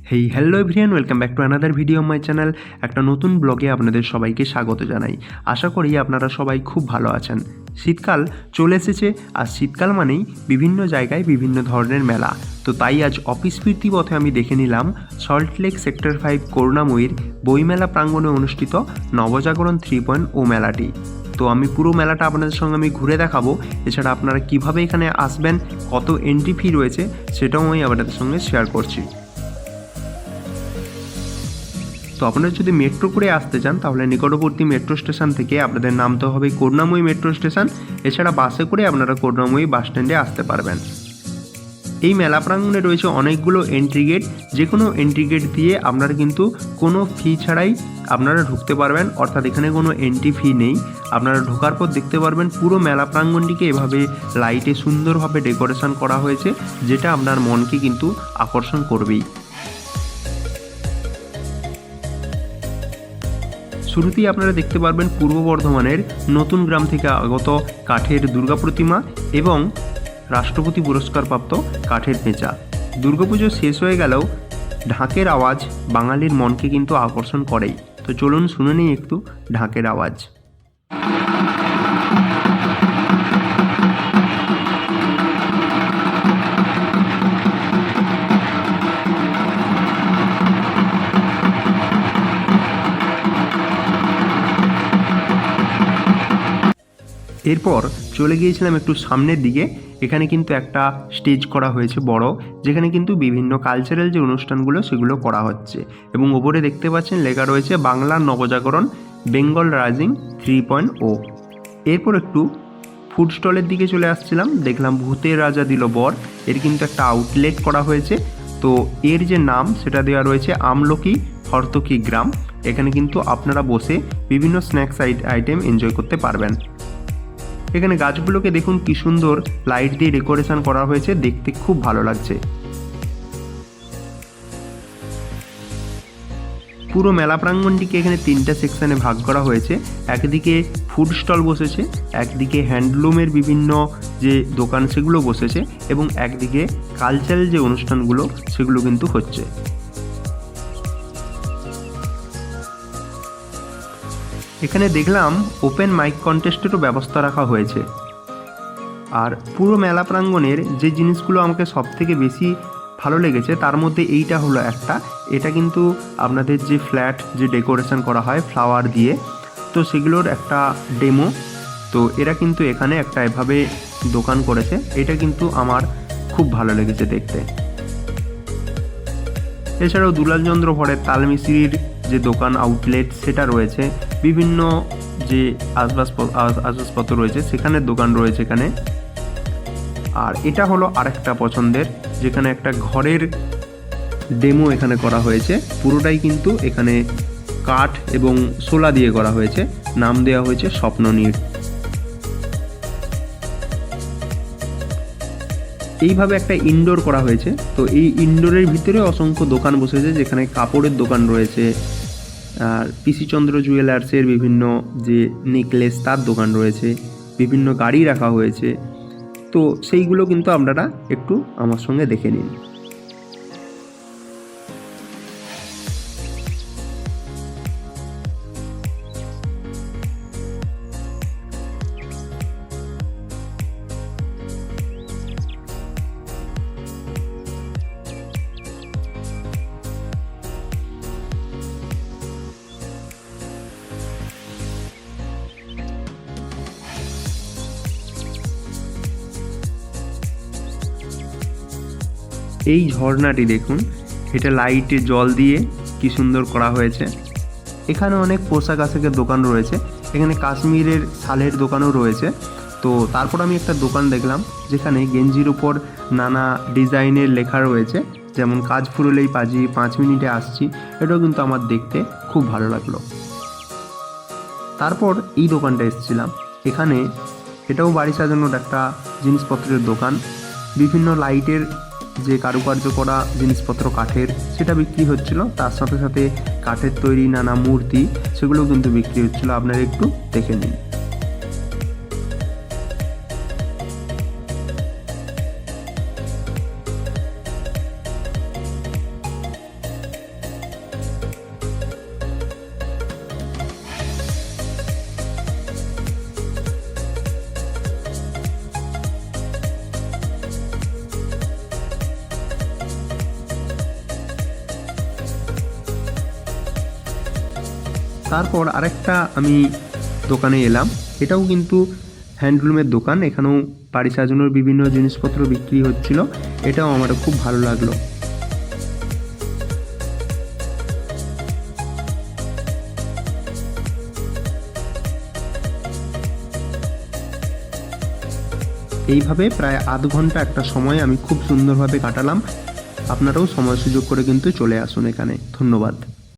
Hey hello everyone, welcome back to another video on my channel. একটা নতুন ব্লগে আপনাদের সবাইকে স্বাগত জানাই। আশা করি আপনারা সবাই খুব ভালো আছেন। শীতকাল চলে এসেছে, আর শীতকাল মানেই বিভিন্ন জায়গায় বিভিন্ন ধরনের মেলা। তো তাই আজ অফিস ফিরতি পথে আমি দেখে নিলাম সল্টলেক সেক্টর 5 করুণাময়ীর বইমেলা প্রাঙ্গণে অনুষ্ঠিত নবজাগরণ 3.0 মেলাটি। তো আমি পুরো মেলাটা আপনাদের সঙ্গে আমি ঘুরে দেখাবো। এছাড়া আপনারা কিভাবে এখানে আসবেন, কত এন্ট্রি ফি রয়েছে, সেটাও আমি আপনাদের সঙ্গে শেয়ার করছি। তো আপনারা যদি মেট্রো করে আসতে চান তাহলে নিকটবর্তী মেট্রো স্টেশন থেকে আপনাদের নামতে হবে করুণাময়ী মেট্রো স্টেশন। এছাড়া বাসে করে আপনারা করুণাময়ী বাস স্ট্যান্ডে আসতে পারবেন। এই মেলা প্রাঙ্গণে রয়েছে অনেকগুলো এন্ট্রি গেট, যে কোনো এন্ট্রি গেট দিয়ে আপনারা কিন্তু কোনো ফি ছাড়াই আপনারা ঢুকতে পারবেন, অর্থাৎ এখানে কোনো এন্ট্রি ফি নেই। আপনারা ঢোকার পর দেখতে পারবেন পুরো মেলা প্রাঙ্গণটিকে এভাবে লাইটে সুন্দরভাবে ডেকোরেশন করা হয়েছে, যেটা আপনার মনকে কিন্তু আকর্ষণ করবেই। শুরুতেই আপনারা দেখতে পারবেন পূর্ব বর্ধমানের নতুন গ্রাম থেকে আগত কাঠের দুর্গা প্রতিমা এবং রাষ্ট্রপতি পুরস্কারপ্রাপ্ত কাঠের পেঁচা। দুর্গাপুজো শেষ হয়ে গেলেও ঢাকের আওয়াজ বাঙালির মনকে কিন্তু আকর্ষণ করেই। তো চলুন শুনে নিই একটু ঢাকের আওয়াজ। এরপর চলে গিয়েছিলাম একটু সামনের দিকে। এখানে কিন্তু একটা স্টেজ করা হয়েছে বড়, যেখানে কিন্তু বিভিন্ন কালচারাল যে অনুষ্ঠানগুলো সেগুলো করা হচ্ছে, এবং ওপরে দেখতে পাচ্ছেন লেখা রয়েছে বাংলার নবজাগরণ বেঙ্গল রাইজিং 3.0। এরপর একটু ফুড স্টলের দিকে চলে আসছিলাম, দেখলাম ভূতের রাজা দিল বর। এর কিন্তু একটা আউটলেট করা হয়েছে। তো এর যে নাম সেটা দেওয়া রয়েছে আমলকি হর্তকি গ্রাম। এখানে কিন্তু আপনারা বসে বিভিন্ন স্ন্যাক্স আইটেম এনজয় করতে পারবেন। এখানে গাছগুলোকে দেখুন কি সুন্দর লাইট দিয়ে ডেকোরেশন করা হয়েছে, দেখতে খুব ভালো লাগছে। পুরো মেলা প্রাঙ্গণটিকে এখানে তিনটা সেকশনে ভাগ করা হয়েছে। একদিকে ফুড স্টল বসেছে, একদিকে হ্যান্ডলুমের বিভিন্ন যে দোকান সেগুলো বসেছে, এবং একদিকে কালচারাল যে অনুষ্ঠানগুলো সেগুলো কিন্তু হচ্ছে। এখানে দেখলাম ওপেন মাইক কন্টেস্টেরও ব্যবস্থা রাখা হয়েছে। আর পুরো মেলা প্রাঙ্গণের যে জিনিসগুলো আমাকে সবথেকে বেশি ভালো লেগেছে তার মধ্যে এইটা হলো একটা। এটা কিন্তু আপনাদের যে ফ্ল্যাট যে ডেকোরেশন করা হয় ফ্লাওয়ার দিয়ে, তো সেগুলোর একটা ডেমো। তো এরা কিন্তু এখানে একটা এভাবে দোকান করেছে, এটা কিন্তু আমার খুব ভালো লেগেছে দেখতে। এছাড়াও দুলালচন্দ্র ভরের তালমিস্ত্রির যে দোকান আউটলেট সেটা রয়েছে, বিভিন্ন যে আসবাবপত্র রয়েছে সেখানের দোকান রয়েছে এখানে। আর এটা হলো আরেকটা পছন্দের, যেখানে একটা ঘরের ডেমো এখানে করা হয়েছে। পুরোটাই কিন্তু এখানে কাঠ এবং শোলা দিয়ে করা হয়েছে, নাম দেওয়া হয়েছে স্বপ্ননীড়। এইভাবে একটা ইনডোর করা হয়েছে। তো এই ইনডোরের ভিতরে অসংখ্য দোকান বসেছে, যেখানে কাপড়ের দোকান রয়েছে, আর পিসিচন্দ্র জুয়েলার্সের বিভিন্ন যে নেকলেস তার দোকান রয়েছে, বিভিন্ন গাড়ি রাখা হয়েছে। তো সেইগুলো কিন্তু আপনারা একটু আমার সঙ্গে দেখে নিন। এই ঝর্ণাটি দেখুন, এটা লাইটে জল দিয়ে কি সুন্দর করা হয়েছে। এখানে অনেক পোশাক আশাকের দোকান রয়েছে, এখানে কাশ্মীরের শালের দোকানও রয়েছে। তো তারপর আমি একটা দোকান দেখলাম যেখানে গেঞ্জির উপর নানা ডিজাইনের লেখা রয়েছে, যেমন কাজ ফুরলেই পাজি, 5 মিনিটে আসছি। এটাও কিন্তু আমার দেখতে খুব ভালো লাগলো। তারপর এই দোকানটা এসেছিলাম, এখানে এটাও বাড়ি সাজানোর একটা জিনিসপত্রের দোকান। বিভিন্ন লাইটের যে কারুকার্য করা জিনিসপত্র কাঠের সেটা বিক্রি হচ্ছিল, তার সাথে সাথে কাঠের তৈরি নানা মূর্তি সেগুলো কিন্তু বিক্রি হচ্ছিল। আপনারা একটু দেখে নিন। তারপর আরেকটা আমি দোকানে এলাম, এটাও কিন্তু হ্যান্ডলুমের দোকান, এখানেও বাড়ি সাজানোর বিভিন্ন জিনিসপত্র বিক্রি হচ্ছিল, এটাও আমার খুব ভালো লাগলো। এইভাবে প্রায় আধ ঘন্টা একটা সময় আমি খুব সুন্দরভাবে কাটালাম। আপনারাও সময় সুযোগ করে কিন্তু চলে আসুন এখানে। ধন্যবাদ।